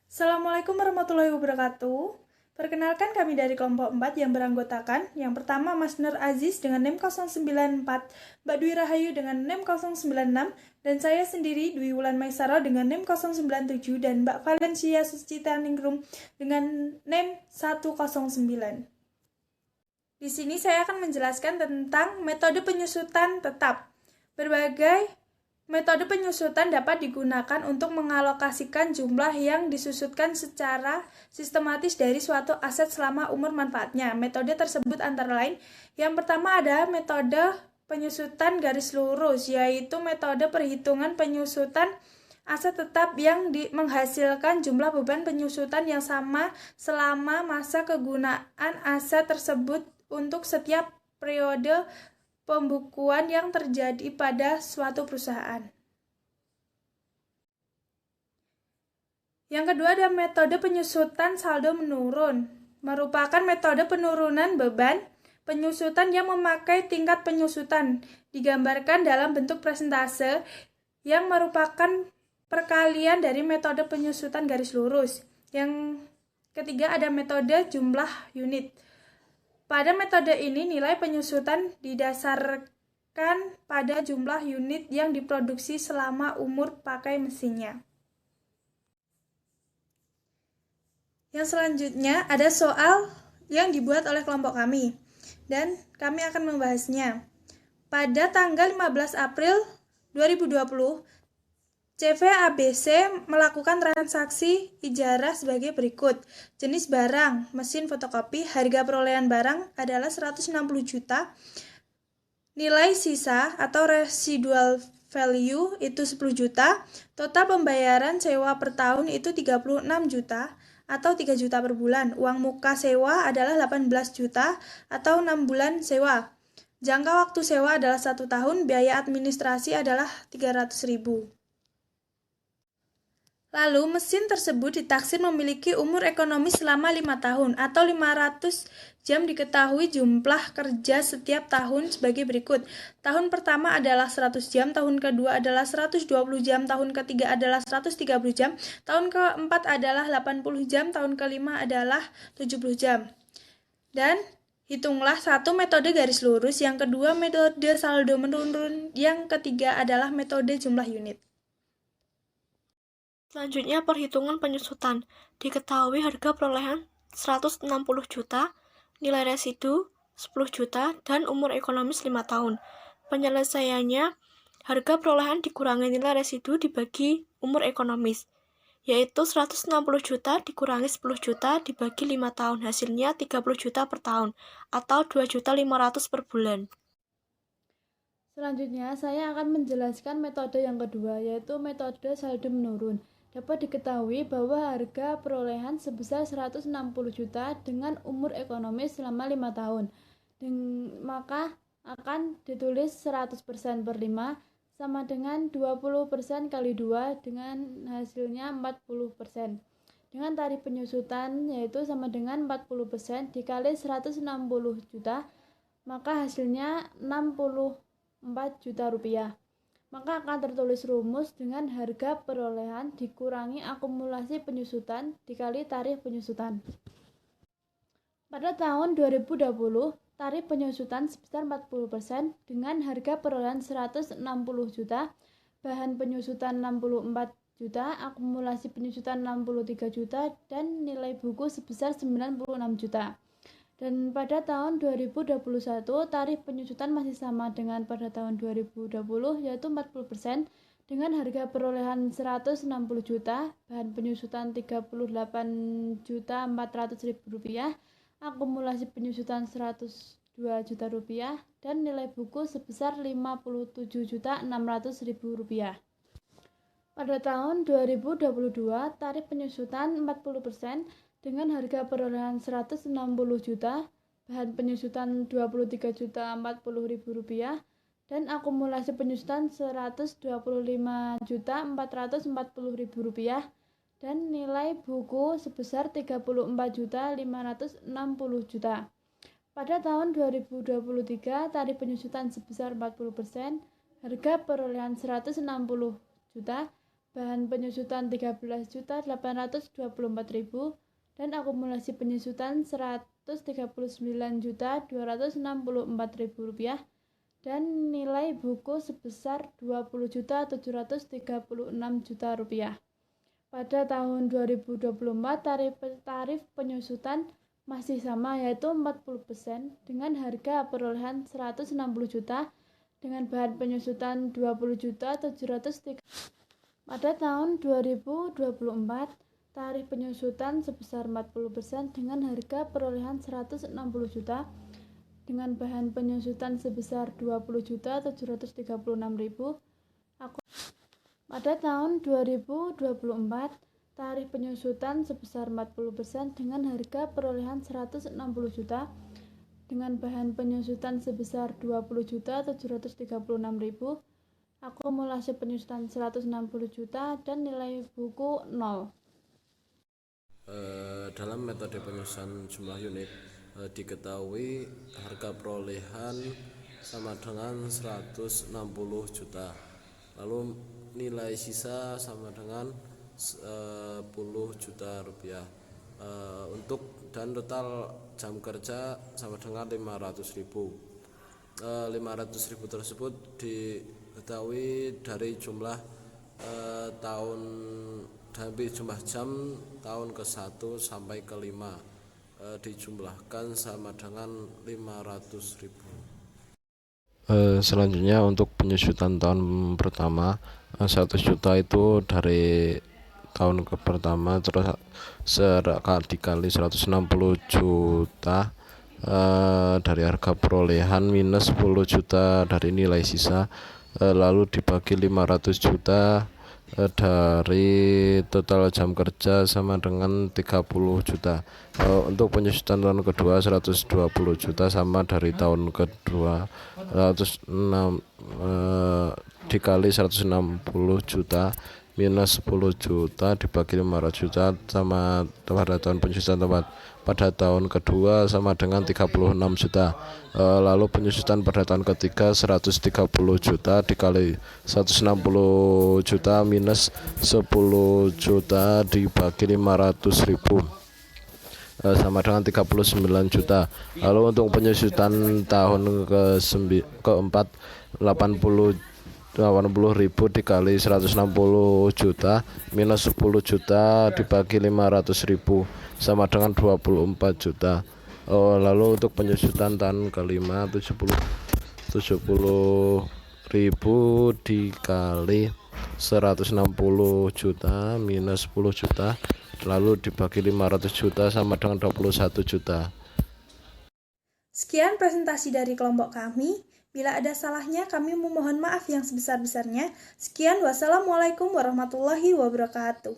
Assalamualaikum warahmatullahi wabarakatuh. Perkenalkan kami dari kelompok 4 yang beranggotakan. Yang pertama Mas Nur Aziz dengan NIM 094, Mbak Dwi Rahayu dengan NIM 096, dan saya sendiri Dwi Wulan Maisaro dengan NIM 097 dan Mbak Valencia Sucita Ningrum dengan NIM 109. Di sini saya akan menjelaskan tentang metode penyusutan tetap. Berbagai metode penyusutan dapat digunakan untuk mengalokasikan jumlah yang disusutkan secara sistematis dari suatu aset selama umur manfaatnya. Metode tersebut antara lain, yang pertama ada metode penyusutan garis lurus, yaitu metode perhitungan penyusutan aset tetap yang menghasilkan jumlah beban penyusutan yang sama selama masa kegunaan aset tersebut untuk setiap periode pembukuan yang terjadi pada suatu perusahaan. Yang kedua ada metode penyusutan saldo menurun, merupakan metode penurunan beban penyusutan yang memakai tingkat penyusutan, digambarkan dalam bentuk persentase yang merupakan perkalian dari metode penyusutan garis lurus. Yang ketiga ada metode jumlah unit. Pada metode ini, nilai penyusutan didasarkan pada jumlah unit yang diproduksi selama umur pakai mesinnya. Yang selanjutnya ada soal yang dibuat oleh kelompok kami, dan kami akan membahasnya. Pada tanggal 15 April 2020, CVABC melakukan transaksi ijarah sebagai berikut. Jenis barang, mesin fotokopi, harga perolehan barang adalah 160 juta. Nilai sisa atau residual value itu 10 juta. Total pembayaran sewa per tahun itu 36 juta atau 3 juta per bulan. Uang muka sewa adalah 18 juta atau 6 bulan sewa. Jangka waktu sewa adalah 1 tahun, biaya administrasi adalah 300.000. Lalu, mesin tersebut ditaksir memiliki umur ekonomis selama 5 tahun atau 500 jam. Diketahui jumlah kerja setiap tahun sebagai berikut. Tahun pertama adalah 100 jam, tahun kedua adalah 120 jam, tahun ketiga adalah 130 jam, tahun keempat adalah 80 jam, tahun kelima adalah 70 jam. Dan hitunglah satu metode garis lurus, yang kedua metode saldo menurun, yang ketiga adalah metode jumlah unit. Selanjutnya, perhitungan penyusutan. Diketahui harga perolehan 160 juta, nilai residu 10 juta, dan umur ekonomis 5 tahun. Penyelesaiannya, harga perolehan dikurangi nilai residu dibagi umur ekonomis, yaitu 160 juta dikurangi 10 juta dibagi 5 tahun, hasilnya 30 juta per tahun, atau 2.500.000 per bulan. Selanjutnya, saya akan menjelaskan metode yang kedua, yaitu metode saldo menurun. Dapat diketahui bahwa harga perolehan sebesar 160 juta dengan umur ekonomis selama 5 tahun. Maka akan ditulis 100% per 5 sama dengan 20% kali 2 dengan hasilnya 40%. Dengan tarif penyusutan yaitu sama dengan 40% dikali 160 juta, maka hasilnya 64 juta rupiah. Maka akan tertulis rumus dengan harga perolehan dikurangi akumulasi penyusutan dikali tarif penyusutan. Pada tahun 2020, tarif penyusutan sebesar 40% dengan harga perolehan 160 juta, bahan penyusutan 64 juta, akumulasi penyusutan 63 juta, dan nilai buku sebesar 96 juta. Dan pada tahun 2021, tarif penyusutan masih sama dengan pada tahun 2020, yaitu 40% dengan harga perolehan 160 juta, bahan penyusutan 38.400.000 rupiah, akumulasi penyusutan 102 juta rupiah, dan nilai buku sebesar 57.600.000 rupiah. Pada tahun 2022, tarif penyusutan 40% dengan harga perolehan 160 juta, bahan penyusutan 23.040.000 rupiah, dan akumulasi penyusutan 125.440.000 rupiah, dan nilai buku sebesar 34.560 juta. Pada tahun 2023, tarif penyusutan sebesar 40%, harga perolehan 160 juta, bahan penyusutan 13.824.000, dan akumulasi penyusutan Rp139.264.000, dan nilai buku sebesar Rp20.736.000. Pada tahun 2024, tarif penyusutan masih sama, yaitu 40%, dengan harga perolehan 160 juta, dengan bahan penyusutan 20.703. Pada tahun 2024, tarif penyusutan sebesar 40%, dengan harga perolehan 160 juta, dengan bahan penyusutan sebesar 20.736.000. Pada tahun 2024, tarif penyusutan sebesar 40%, dengan harga perolehan 160 juta, dengan bahan penyusutan sebesar 20.736.000, akumulasi penyusutan 160 juta, dan nilai buku 0. Dalam metode penyusutan jumlah unit diketahui harga perolehan sama dengan 160 juta, lalu nilai sisa sama dengan 10 juta rupiah. Untuk dan total jam kerja sama dengan 500.000. 500.000 tersebut diketahui dari jumlah jumlah jam tahun ke-1 sampai ke-5 dijumlahkan sama dengan 500.000. Selanjutnya untuk penyusutan tahun pertama, 100 juta itu dari tahun ke pertama, terus dikali 160 juta dari harga perolehan minus 10 juta dari nilai sisa, lalu dibagi 500 juta dari total jam kerja sama dengan 30 juta. Untuk penyusutan tahun kedua 120 juta sama dari tahun kedua 106 dikali 160 juta minus 10 juta dibagi 500 juta sama pada tahun penyusutan pada tahun kedua sama dengan 36 juta. Lalu penyusutan pada tahun ketiga 130 juta dikali 160 juta minus 10 juta dibagi 500.000 sama dengan 39 juta. Lalu untuk penyusutan tahun keempat 80.000 dikali 160 juta minus 10 juta dibagi 500.000 sama dengan 24 juta. Lalu untuk penyusutan tahun kelima 70.000 dikali 160 juta minus 10 juta lalu dibagi 500 juta sama dengan 21 juta. Sekian presentasi dari kelompok kami. Bila ada salahnya, kami memohon maaf yang sebesar-besarnya. Sekian, wassalamualaikum warahmatullahi wabarakatuh.